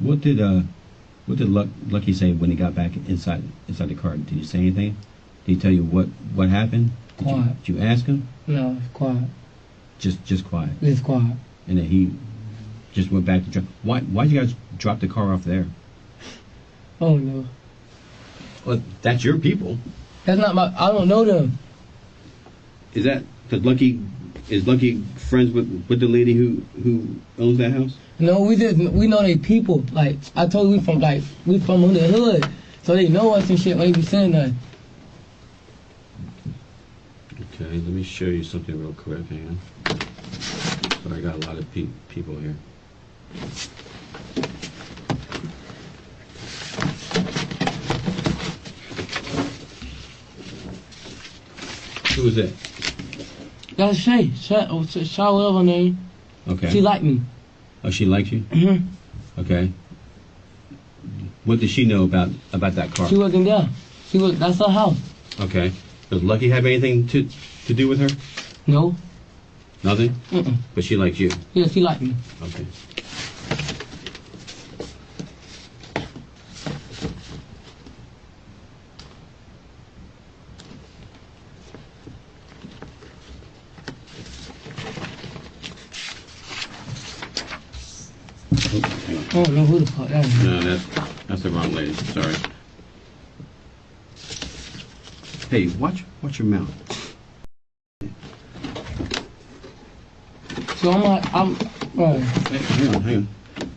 What did Lucky say when he got back inside the car? Did he say anything? Did he tell you what happened? Quiet. Did you ask him? No, it's quiet. Just quiet. It's quiet. And then he just went back to drop. Why'd you guys drop the car off there? Oh no. Well, that's your people. That's not my. I don't know them. Is that because is Lucky friends with the lady who owns that house? No, we know they people. Like I told you, we from the hood, so they know us and shit when they be saying that. Okay, let me show you something real quick, hang on. But I got a lot of people here. Who was that? That's Shay. Shay, whatever her name. Okay. She liked me. Oh, she liked you? Mm-hmm. Okay. What did she know about that car? She wasn't there. That's her house. Okay. Does Lucky have anything to do with her? No. Nothing? Mm-mm. But she likes you? Yeah, she liked me. Okay. Oh, hang on. I don't know who the fuck that is. No, that's the wrong lady. Sorry. Hey, watch your mouth. So I'm Hey, hang on.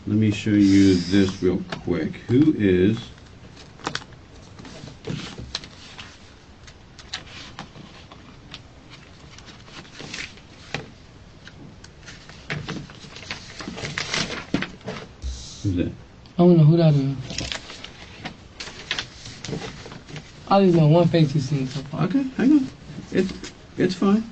Let me show you this real quick. Who is... Who's that? I don't know who that is. I just know one face you've seen so far. Okay, hang on. It's fine.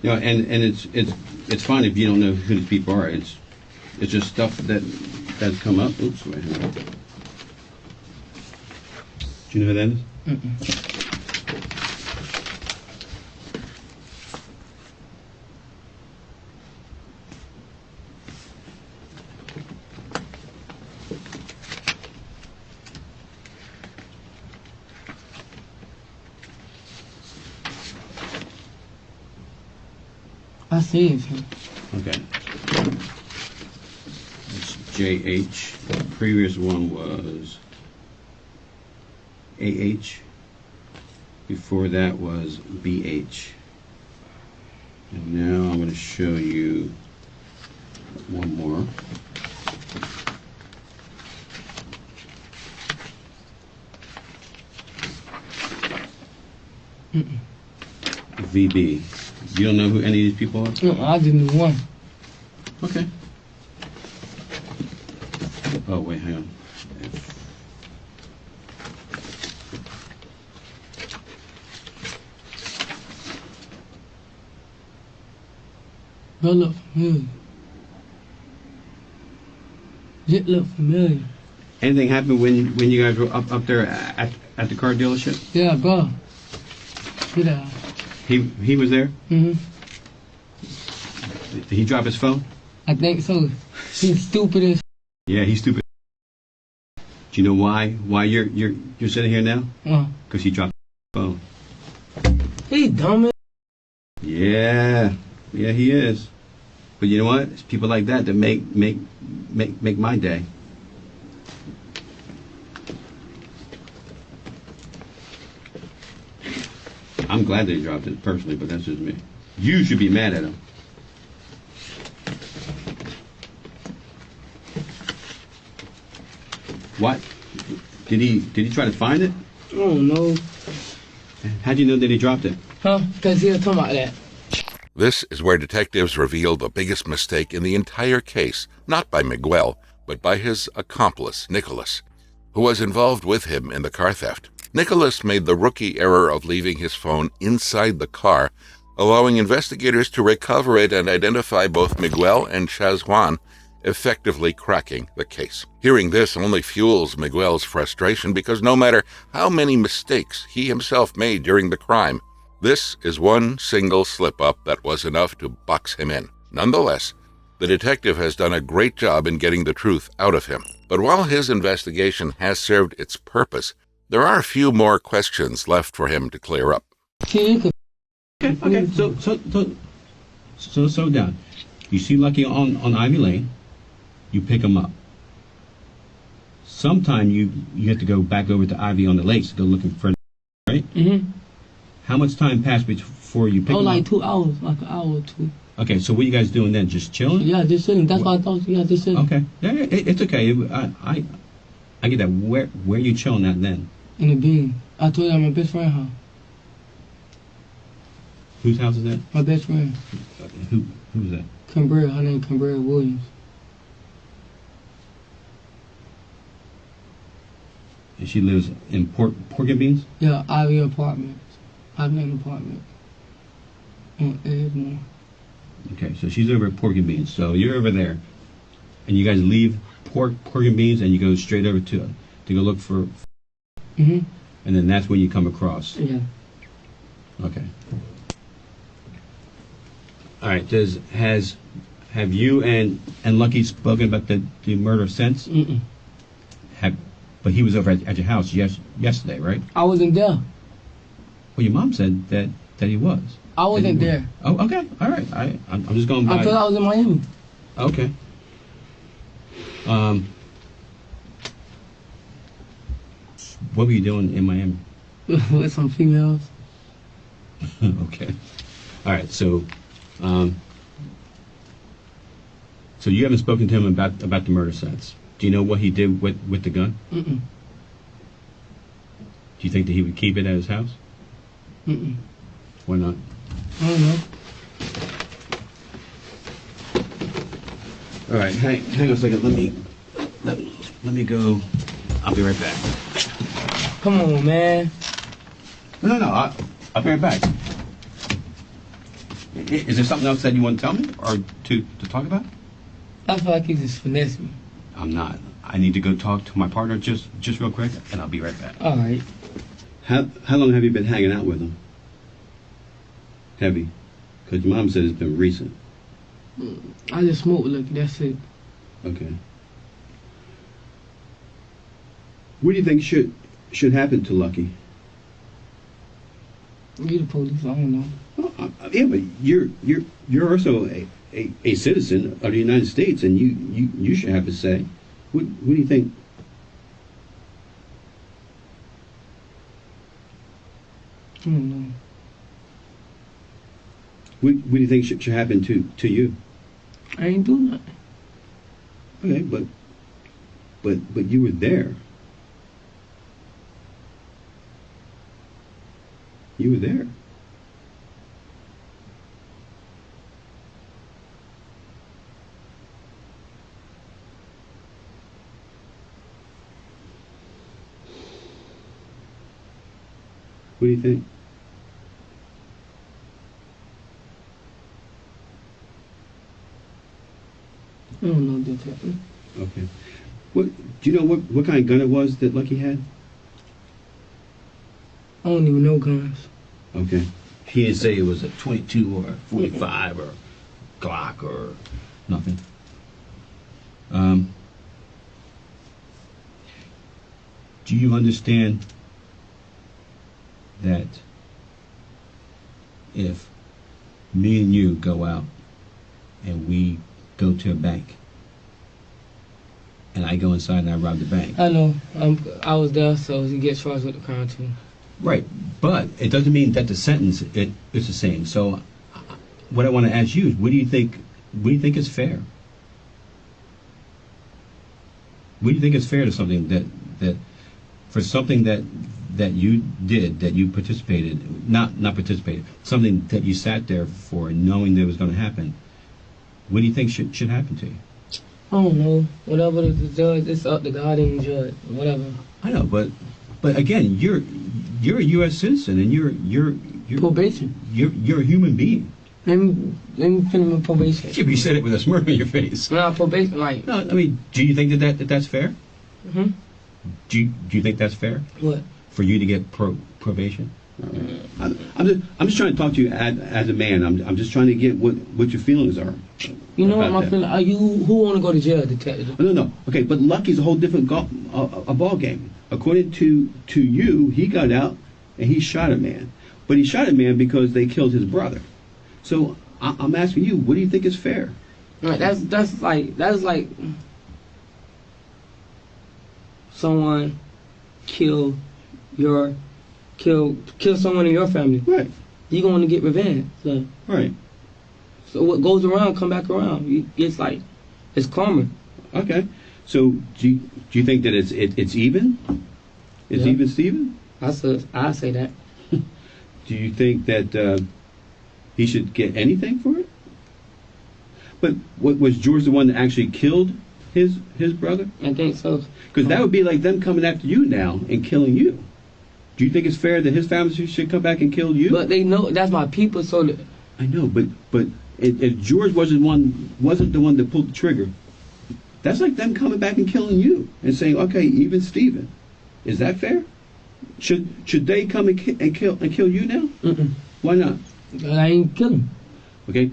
You know, and it's fine if you don't know who these people are. It's just stuff that's come up. Oops, wait. Hang on. Do you know who that is? Mm-mm. I see it. Okay. It's JH. The previous one was AH. Before that was BH. And now I'm going to show you one more. Mm-mm. VB. You don't know who any of these people are? No, I just knew one. Okay. Oh, wait, hang on. That look familiar. It look familiar. Anything happened when you guys were up there at the car dealership? Yeah, bro. Get out. He was there? Mm-hmm. Did he drop his phone? I think so. He's stupid as. Yeah, he's stupid. Do you know why you're sitting here now? Because he dropped his phone. He dumb as. Yeah, he is. But you know what? It's people like that that make my day. I'm glad they dropped it personally, but that's just me. You should be mad at him. What? Did he try to find it? I don't know. How'd you know that he dropped it? Huh? Because he was talking about that. This is where detectives reveal the biggest mistake in the entire case, not by Miguel, but by his accomplice, Nicholas, who was involved with him in the car theft. Nicholas made the rookie error of leaving his phone inside the car, allowing investigators to recover it and identify both Miguel and Shazwan, effectively cracking the case. Hearing this only fuels Miguel's frustration because no matter how many mistakes he himself made during the crime, this is one single slip-up that was enough to box him in. Nonetheless, the detective has done a great job in getting the truth out of him. But while his investigation has served its purpose, there are a few more questions left for him to clear up. Okay. So slow down. You see Lucky on Ivy Lane, you pick him up. Sometime you have to go back over to Ivy on the Lakes to go looking for him, right? Mm-hmm. How much time passed before you pick him like up? 2 hours, like an hour or two. Okay, so what are you guys doing then? Just chilling? Yeah, just sitting. That's what I thought. Yeah, just sitting. Okay. Yeah, it's okay. I get that. Where you chilling at then? In the bean. I told you I'm my best friend, huh? Whose house is that? My best friend. Who's that? Kimbrell. Her name Kimbrell Williams. And she lives in Pork and Beans? Yeah, Ivy Apartments. Ivy Lane Apartment. On Edmore. Okay, so she's over at Pork and Beans. So you're over there, and you guys leave Pork and Beans, and you go straight over to go look for. Mm-hmm. And then that's when you come across. Yeah. Okay. All right. Have you and Lucky spoken about the murder since? Mm-mm. But he was over at your house yesterday, right? I wasn't there. Well, your mom said that he was. I wasn't there. Oh, okay. All right. I'm just going by. I thought I was in Miami. Okay. What were you doing in Miami? With some females. Okay. All right. So you haven't spoken to him about the murder since. Do you know what he did with the gun? Mm-mm. Do you think that he would keep it at his house? Mm-mm. Why not? I don't know. All right. Hang on a second. Let me go. I'll be right back. Come on, man. No. I'll be right back. Is there something else that you want to tell me or to talk about? I feel like you just finessed me. I'm not. I need to go talk to my partner just real quick, and I'll be right back. All right. How long have you been hanging out with him? Heavy? Because your mom said it's been recent. I just smoke with Lucky. That's it. Okay. What do you think should happen to Lucky? You the police. I don't know. Well, yeah, but you're also a citizen of the United States, and you should have a say. What do you think? I don't know. What do you think should happen to you? I ain't do nothing. Okay, but you were there. You were there. What do you think? I don't know, Detective. Okay. Do you know what kind of gun it was that Lucky had? I don't even know guns. Okay. He didn't say it was a 22 or 45 or Glock or nothing. Do you understand that if me and you go out and we go to a bank and I go inside and I rob the bank? I know. I was there, so he gets charged with the crime too. Right, but it doesn't mean that the sentence is the same. So, what I want to ask you is, what do you think is fair? What do you think is fair to something that for something that you did, that you participated, not participated, something that you sat there for, knowing that it was going to happen? What do you think should happen to you? I don't know. Whatever the judge, it's up to God and the judge. Whatever. I know, but again, you're a U.S. citizen, and you're Probation. You're a human being. Let me put him in probation. Yeah, but you said it with a smirk on your face. Nah, probation, like. No, I mean, do you think that's fair? Hmm. Do you think that's fair What? for you to get probation? I'm just trying to talk to you as a man. I'm just trying to get what your feelings are. You know what about my that. feeling? Are you who want to go to jail, Detective? No. Okay, but Lucky's a whole different a ball game. According to you, he got out and he shot a man, but he shot a man because they killed his brother. So I'm asking you, what do you think is fair? Right, that's like someone kill someone in your family. Right. You going to get revenge. So. Right. So what goes around come back around. It's like it's karma. Okay. So do you think that it's even? It's Yeah. even, Steven? I say that. Do you think that He should get anything for it? But what, was George the one that actually killed his brother? I think so. Because that would be like them coming after you now and killing you. Do you think it's fair that his family should come back and kill you? But they know that's my people, so that, I know, but if George wasn't the one that pulled the trigger, that's like them coming back and killing you and saying, okay, even Stephen. Is that fair? Should they come and kill you now? Mm-mm. Why not? I ain't kill him. Okay.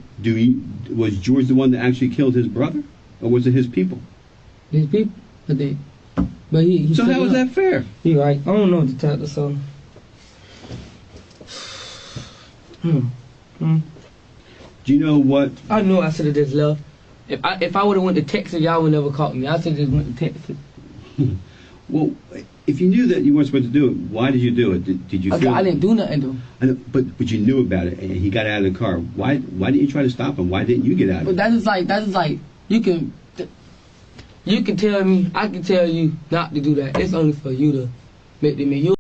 Was George the one that actually killed his brother, or was it his people? His people, but he. So how is that fair? He right. I don't know what to tell the son. Do you know what? I know I should have just left. If I would have went to Texas, y'all would never caught me. I should have just went to Texas. Well, if you knew that you weren't supposed to do it, why did you do it? Did you feel? I didn't do nothing though. I know, but you knew about it, and he got out of the car. Why didn't you try to stop him? Why didn't you get out of it? But that is like you can tell me, I can tell you not to do that. It's only for you to make the man.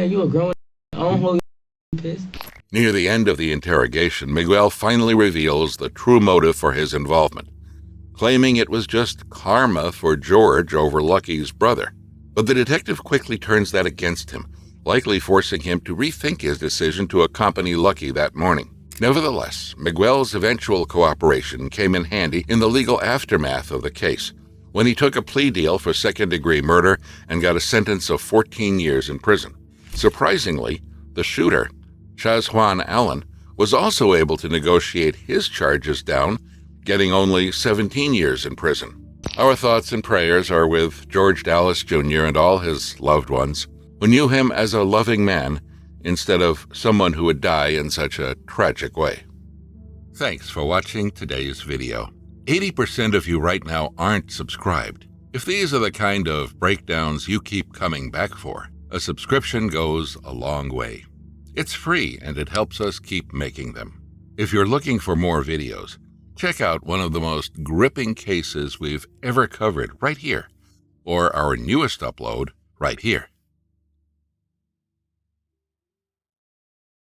You're a grown. I don't hold you pissed. Near the end of the interrogation, Miguel finally reveals the true motive for his involvement, claiming it was just karma for George over Lucky's brother. But the detective quickly turns that against him, likely forcing him to rethink his decision to accompany Lucky that morning. Nevertheless, Miguel's eventual cooperation came in handy in the legal aftermath of the case, when he took a plea deal for second-degree murder and got a sentence of 14 years in prison. Surprisingly, the shooter, Chaz Juan Allen, was also able to negotiate his charges down, getting only 17 years in prison. Our thoughts and prayers are with George Dallas Jr. and all his loved ones, who knew him as a loving man instead of someone who would die in such a tragic way. Thanks for watching today's video. 80% of you right now aren't subscribed. If these are the kind of breakdowns you keep coming back for, a subscription goes a long way. It's free and it helps us keep making them. If you're looking for more videos, check out one of the most gripping cases we've ever covered right here, or our newest upload right here.